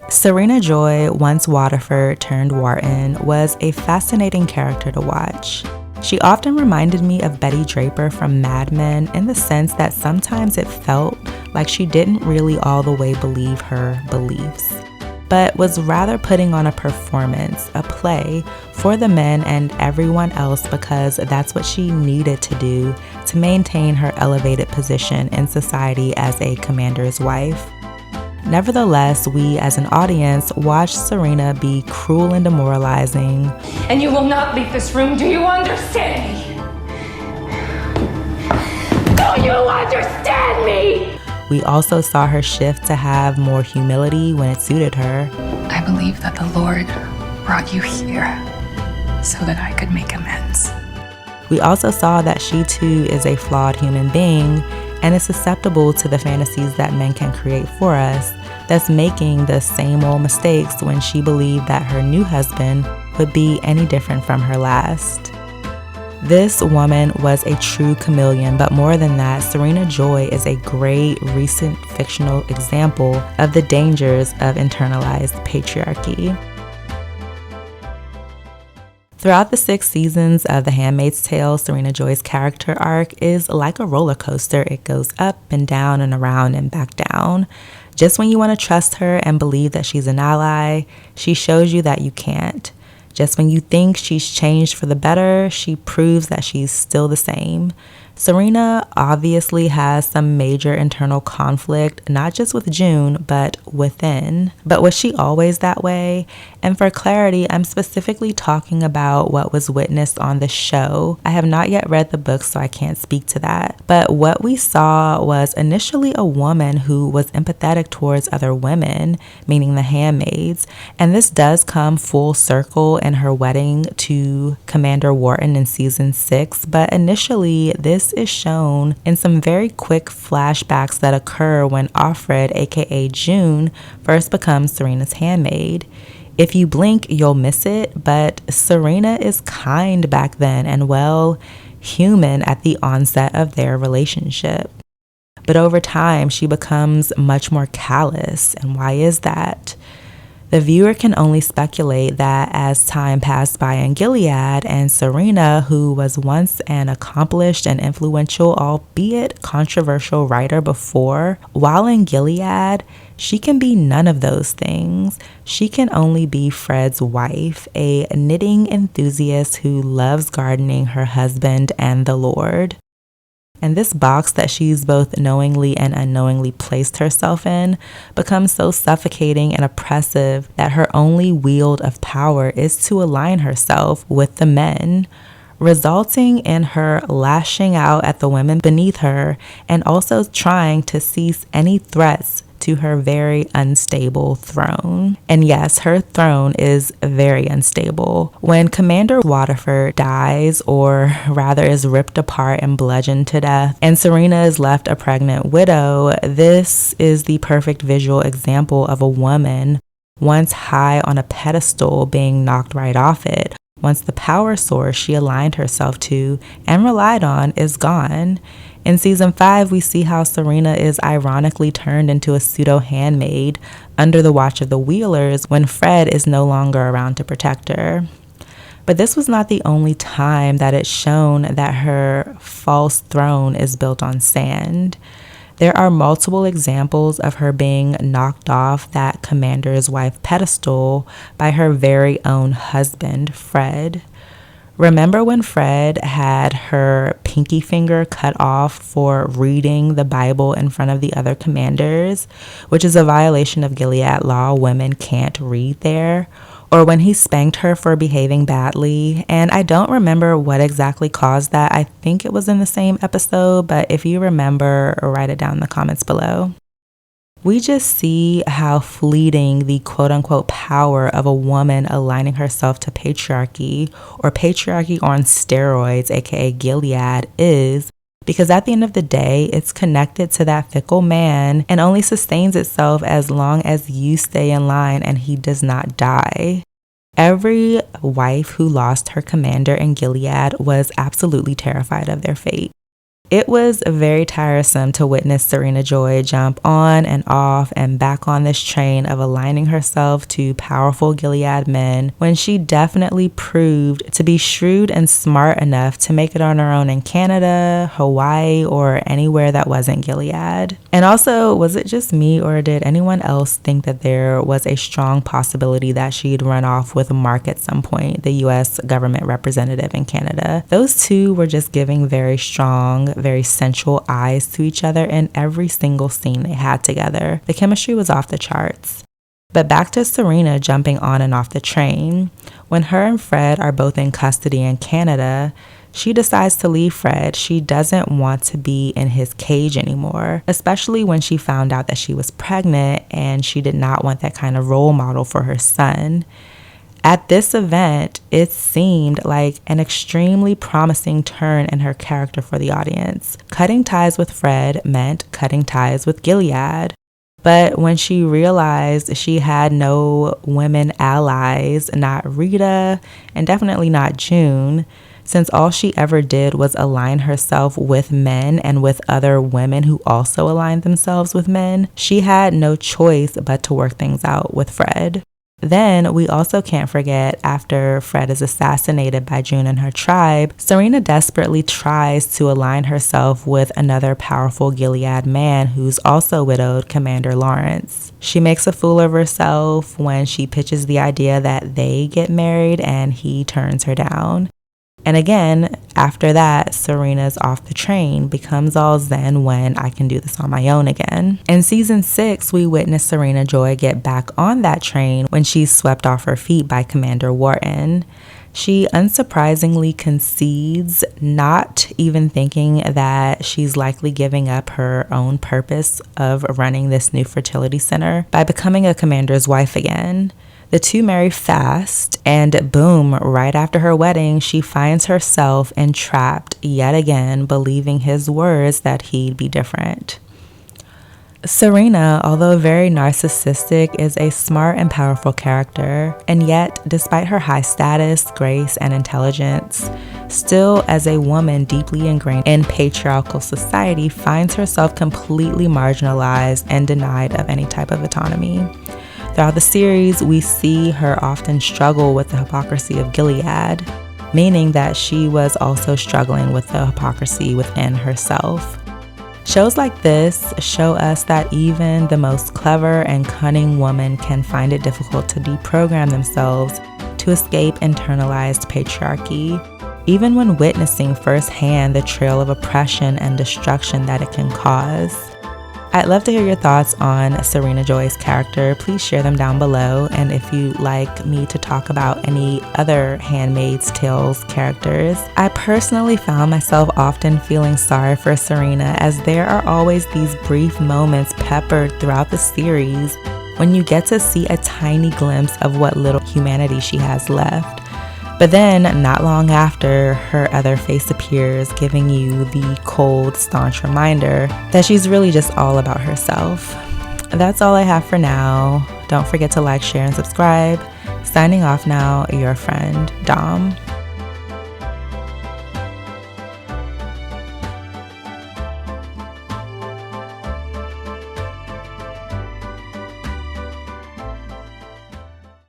Serena Joy, once Waterford turned Wharton, was a fascinating character to watch. She often reminded me of Betty Draper from Mad Men in the sense that sometimes it felt like she didn't really all the way believe her beliefs, but was rather putting on a performance, a play, for the men and everyone else because that's what she needed to do to maintain her elevated position in society as a commander's wife. Nevertheless, we as an audience watched Serena be cruel and demoralizing. And you will not leave this room, do you understand me? Do you understand me? We also saw her shift to have more humility when it suited her. I believe that the Lord brought you here so that I could make amends. We also saw that she too is a flawed human being and is susceptible to the fantasies that men can create for us, thus making the same old mistakes when she believed that her new husband would be any different from her last. This woman was a true chameleon, but more than that, Serena Joy is a great recent fictional example of the dangers of internalized patriarchy. Throughout the 6 seasons of The Handmaid's Tale, Serena Joy's character arc is like a roller coaster. It goes up and down and around and back down. Just when you want to trust her and believe that she's an ally, she shows you that you can't. Just when you think she's changed for the better, she proves that she's still the same. Serena obviously has some major internal conflict, not just with June, but within. But was she always that way? And for clarity, I'm specifically talking about what was witnessed on the show. I have not yet read the book, so I can't speak to that. But what we saw was initially a woman who was empathetic towards other women, meaning the handmaids. And this does come full circle in her wedding to Commander Wharton in season 6. But initially, this is shown in some very quick flashbacks that occur when Offred, aka June, first becomes Serena's handmaid. If you blink, you'll miss it, but Serena is kind back then and, well, human at the onset of their relationship. But over time, she becomes much more callous. And why is that? The viewer can only speculate that as time passed by in Gilead, and Serena, who was once an accomplished and influential, albeit controversial writer before, while in Gilead, she can be none of those things. She can only be Fred's wife, a knitting enthusiast who loves gardening her husband and the Lord. And this box that she's both knowingly and unknowingly placed herself in becomes so suffocating and oppressive that her only wield of power is to align herself with the men, resulting in her lashing out at the women beneath her and also trying to cease any threats to her very unstable throne. And yes, her throne is very unstable. When Commander Waterford dies, or rather is ripped apart and bludgeoned to death, and Serena is left a pregnant widow, this is the perfect visual example of a woman once high on a pedestal being knocked right off it. Once the power source she aligned herself to and relied on is gone. In season 5, we see how Serena is ironically turned into a pseudo-handmaid under the watch of the Wheelers when Fred is no longer around to protect her. But this was not the only time that it's shown that her false throne is built on sand. There are multiple examples of her being knocked off that commander's wife pedestal by her very own husband, Fred. Remember when Fred had her pinky finger cut off for reading the Bible in front of the other commanders, which is a violation of Gilead law. Women can't read there. Or when he spanked her for behaving badly. And I don't remember what exactly caused that. I think it was in the same episode, but if you remember, write it down in the comments below. We just see how fleeting the quote-unquote power of a woman aligning herself to patriarchy, or patriarchy on steroids, aka Gilead, is, because at the end of the day, it's connected to that fickle man and only sustains itself as long as you stay in line and he does not die. Every wife who lost her commander in Gilead was absolutely terrified of their fate. It was very tiresome to witness Serena Joy jump on and off and back on this train of aligning herself to powerful Gilead men when she definitely proved to be shrewd and smart enough to make it on her own in Canada, Hawaii, or anywhere that wasn't Gilead. And also, was it just me or did anyone else think that there was a strong possibility that she'd run off with Mark at some point, the US government representative in Canada? Those two were just giving very strong, very sensual eyes to each other in every single scene they had together. The chemistry was off the charts. But back to Serena jumping on and off the train. When her and Fred are both in custody in Canada, she decides to leave Fred. She doesn't want to be in his cage anymore, especially when she found out that she was pregnant and she did not want that kind of role model for her son. At this event, it seemed like an extremely promising turn in her character for the audience. Cutting ties with Fred meant cutting ties with Gilead. But when she realized she had no women allies, not Rita, and definitely not June, since all she ever did was align herself with men and with other women who also aligned themselves with men, she had no choice but to work things out with Fred. Then we also can't forget, after Fred is assassinated by June and her tribe, Serena desperately tries to align herself with another powerful Gilead man who's also widowed, Commander Lawrence. She makes a fool of herself when she pitches the idea that they get married and he turns her down. And again, after that, Serena's off the train, becomes all zen when I can do this on my own again. In season 6, we witness Serena Joy get back on that train when she's swept off her feet by Commander Wharton. She unsurprisingly concedes, not even thinking that she's likely giving up her own purpose of running this new fertility center by becoming a commander's wife again. The two marry fast, and boom, right after her wedding, she finds herself entrapped yet again, believing his words that he'd be different. Serena, although very narcissistic, is a smart and powerful character, and yet, despite her high status, grace, and intelligence, still as a woman deeply ingrained in patriarchal society, finds herself completely marginalized and denied of any type of autonomy. Throughout the series, we see her often struggle with the hypocrisy of Gilead, meaning that she was also struggling with the hypocrisy within herself. Shows like this show us that even the most clever and cunning woman can find it difficult to deprogram themselves to escape internalized patriarchy, even when witnessing firsthand the trail of oppression and destruction that it can cause. I'd love to hear your thoughts on Serena Joy's character. Please share them down below. And if you'd like me to talk about any other Handmaid's Tales characters, I personally found myself often feeling sorry for Serena, as there are always these brief moments peppered throughout the series when you get to see a tiny glimpse of what little humanity she has left. But then, not long after, her other face appears, giving you the cold, staunch reminder that she's really just all about herself. That's all I have for now. Don't forget to like, share, and subscribe. Signing off now, your friend, Dom.